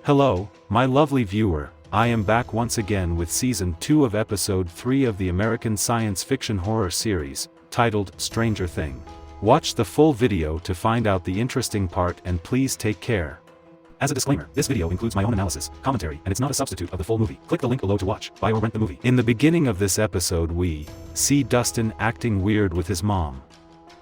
Hello, my lovely viewer, I am back once again with Season 2 of Episode 3 of the American science fiction horror series, titled Stranger Thing. Watch the full video to find out the interesting part and please take care. As a disclaimer, this video includes my own analysis, commentary, and it's not a substitute of the full movie. Click the link below to watch, buy or rent the movie. In the beginning of this episode we see Dustin acting weird with his mom.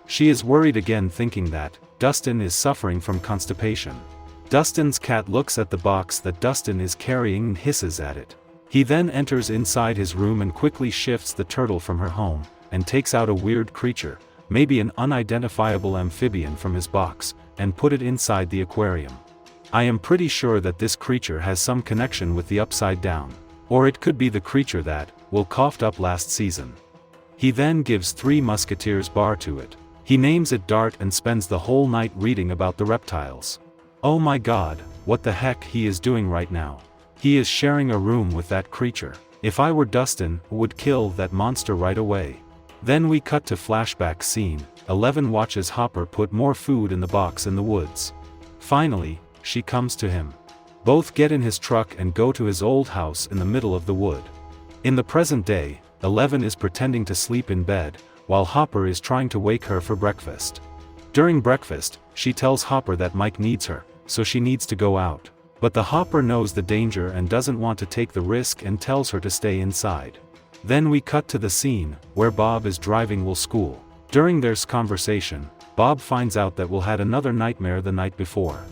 She is worried again, thinking that Dustin is suffering from constipation. Dustin's cat looks at the box that Dustin is carrying and hisses at it. He then enters inside his room and quickly shifts the turtle from her home, and takes out a weird creature, maybe an unidentifiable amphibian, from his box, and put it inside the aquarium. I am pretty sure that this creature has some connection with the Upside Down. Or it could be the creature that Will coughed up last season. He then gives 3 Musketeers bar to it. He names it Dart and spends the whole night reading about the reptiles. Oh my god, what the heck he is doing right now. He is sharing a room with that creature. If I were Dustin, would kill that monster right away. Then we cut to flashback scene. 11 watches Hopper put more food in the box in the woods. Finally, she comes to him. Both get in his truck and go to his old house in the middle of the wood. In the present day, 11 is pretending to sleep in bed, while Hopper is trying to wake her for breakfast. During breakfast, she tells Hopper that Mike needs her, so she needs to go out. But the Hopper knows the danger and doesn't want to take the risk and tells her to stay inside. Then we cut to the scene, where Bob is driving Will school. During their conversation, Bob finds out that Will had another nightmare the night before.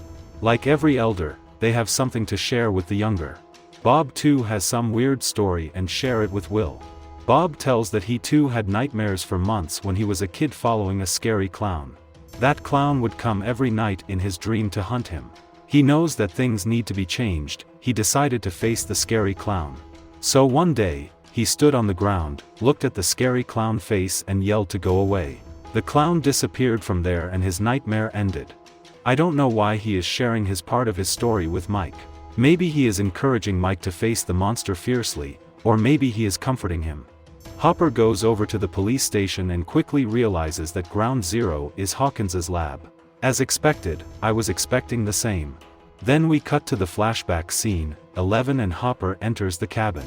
Like every elder, they have something to share with the younger. Bob too has some weird story and share it with Will. Bob tells that he too had nightmares for months when he was a kid following a scary clown. That clown would come every night in his dream to hunt him. He knows that things need to be changed. He decided to face the scary clown. So one day, he stood on the ground, looked at the scary clown face and yelled to go away. The clown disappeared from there and his nightmare ended. I don't know why he is sharing his part of his story with Mike. Maybe he is encouraging Mike to face the monster fiercely, or maybe he is comforting him. Hopper goes over to the police station and quickly realizes that Ground Zero is Hawkins's lab. As expected, I was expecting the same. Then we cut to the flashback scene. 11 and Hopper enters the cabin.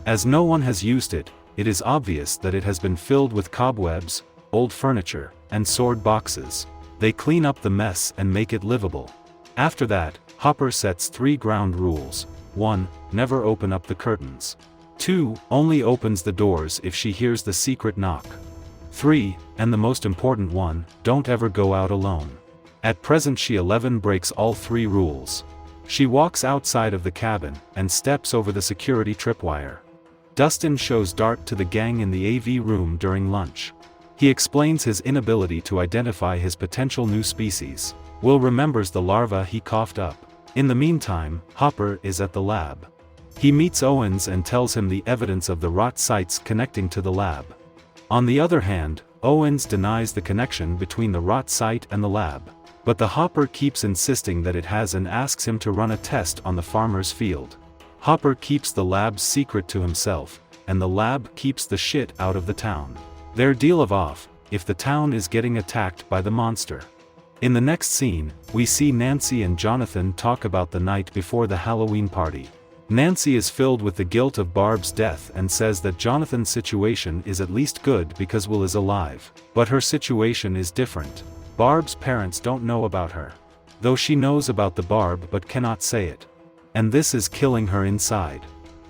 As no one has used it, it is obvious that it has been filled with cobwebs, old furniture, and sword boxes. They clean up the mess and make it livable. After that, Hopper sets 3 ground rules. 1. Never open up the curtains. 2. Only opens the doors if she hears the secret knock. 3. And the most important one, don't ever go out alone. At present she 11 breaks all 3 rules. She walks outside of the cabin, and steps over the security tripwire. Dustin shows Dart to the gang in the AV room during lunch. He explains his inability to identify his potential new species. Will remembers the larva he coughed up. In the meantime, Hopper is at the lab. He meets Owens and tells him the evidence of the rot sites connecting to the lab. On the other hand, Owens denies the connection between the rot site and the lab. But the Hopper keeps insisting that it has and asks him to run a test on the farmer's field. Hopper keeps the lab's secret to himself, and the lab keeps the shit out of the town. Their deal of off, if the town is getting attacked by the monster. In the next scene, we see Nancy and Jonathan talk about the night before the Halloween party. Nancy is filled with the guilt of Barb's death and says that Jonathan's situation is at least good because Will is alive. But her situation is different. Barb's parents don't know about her. Though she knows about the Barb but cannot say it. And this is killing her inside.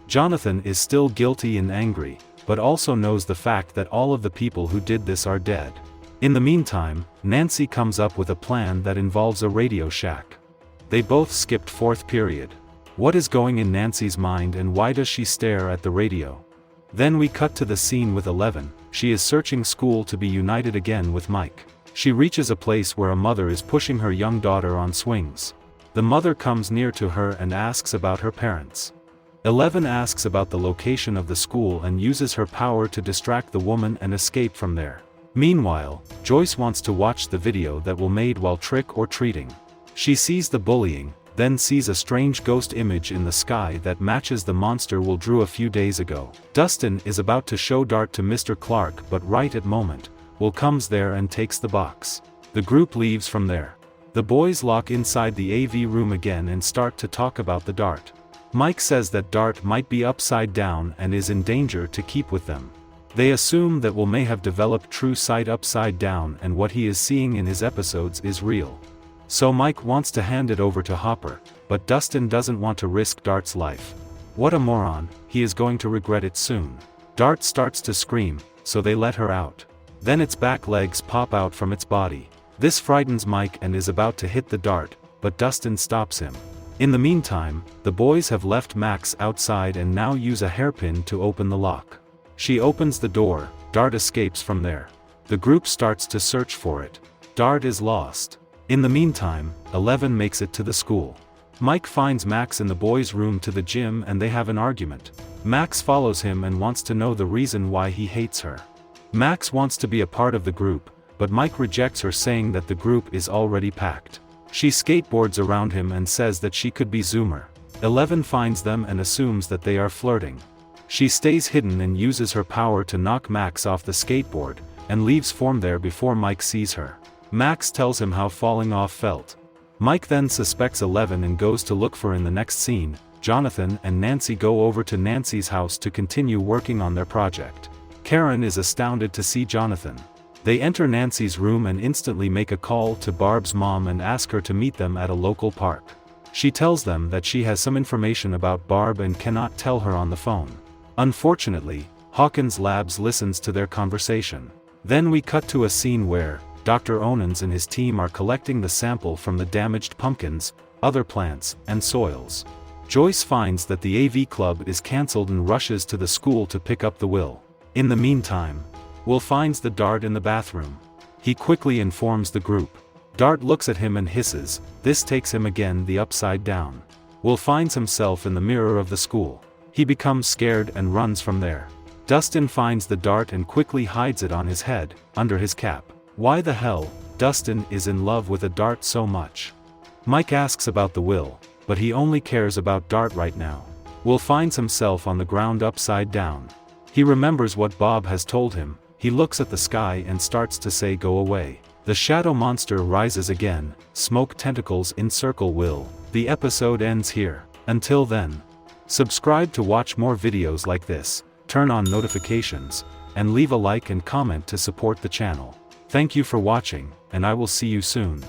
Jonathan is still guilty and angry, but also knows the fact that all of the people who did this are dead. In the meantime, Nancy comes up with a plan that involves a Radio Shack. They both skipped 4th period. What is going in Nancy's mind and why does she stare at the radio? Then we cut to the scene with 11. She is searching school to be united again with Mike. She reaches a place where a mother is pushing her young daughter on swings. The mother comes near to her and asks about her parents. 11 asks about the location of the school and uses her power to distract the woman and escape from there. Meanwhile, Joyce wants to watch the video that Will made while trick-or-treating. She sees the bullying, then sees a strange ghost image in the sky that matches the monster Will drew a few days ago. Dustin is about to show Dart to Mr. Clark, but right at moment, Will comes there and takes the box. The group leaves from there. The boys lock inside the AV room again and start to talk about the dart. Mike says that Dart might be upside down and is in danger to keep with them. They assume that Will may have developed true sight upside down and what he is seeing in his episodes is real. So Mike wants to hand it over to Hopper, but Dustin doesn't want to risk Dart's life. What a moron, he is going to regret it soon. Dart starts to scream, so they let her out. Then its back legs pop out from its body. This frightens Mike and is about to hit the dart, but Dustin stops him. In the meantime, the boys have left Max outside and now use a hairpin to open the lock. She opens the door, Dart escapes from there. The group starts to search for it. Dart is lost. In the meantime, 11 makes it to the school. Mike finds Max in the boys' room to the gym and they have an argument. Max follows him and wants to know the reason why he hates her. Max wants to be a part of the group, but Mike rejects her saying that the group is already packed. She skateboards around him and says that she could be Zoomer. 11 finds them and assumes that they are flirting. She stays hidden and uses her power to knock Max off the skateboard, and leaves form there before Mike sees her. Max tells him how falling off felt. Mike then suspects 11 and goes to look for her. In the next scene, Jonathan and Nancy go over to Nancy's house to continue working on their project. Karen is astounded to see Jonathan. They enter Nancy's room and instantly make a call to Barb's mom and ask her to meet them at a local park. She tells them that she has some information about Barb and cannot tell her on the phone. Unfortunately, Hawkins Labs listens to their conversation. Then we cut to a scene where Dr. Onans and his team are collecting the sample from the damaged pumpkins, other plants, and soils. Joyce finds that the AV club is cancelled and rushes to the school to pick up the Will. In the meantime, Will finds the dart in the bathroom. He quickly informs the group. Dart looks at him and hisses. This takes him again the upside down. Will finds himself in the mirror of the school. He becomes scared and runs from there. Dustin finds the dart and quickly hides it on his head, under his cap. Why the hell, Dustin is in love with a dart so much? Mike asks about the Will, but he only cares about Dart right now. Will finds himself on the ground upside down. He remembers what Bob has told him. He looks at the sky and starts to say go away. The shadow monster rises again, smoke tentacles encircle Will. The episode ends here. Until then, subscribe to watch more videos like this, turn on notifications, and leave a like and comment to support the channel. Thank you for watching, and I will see you soon.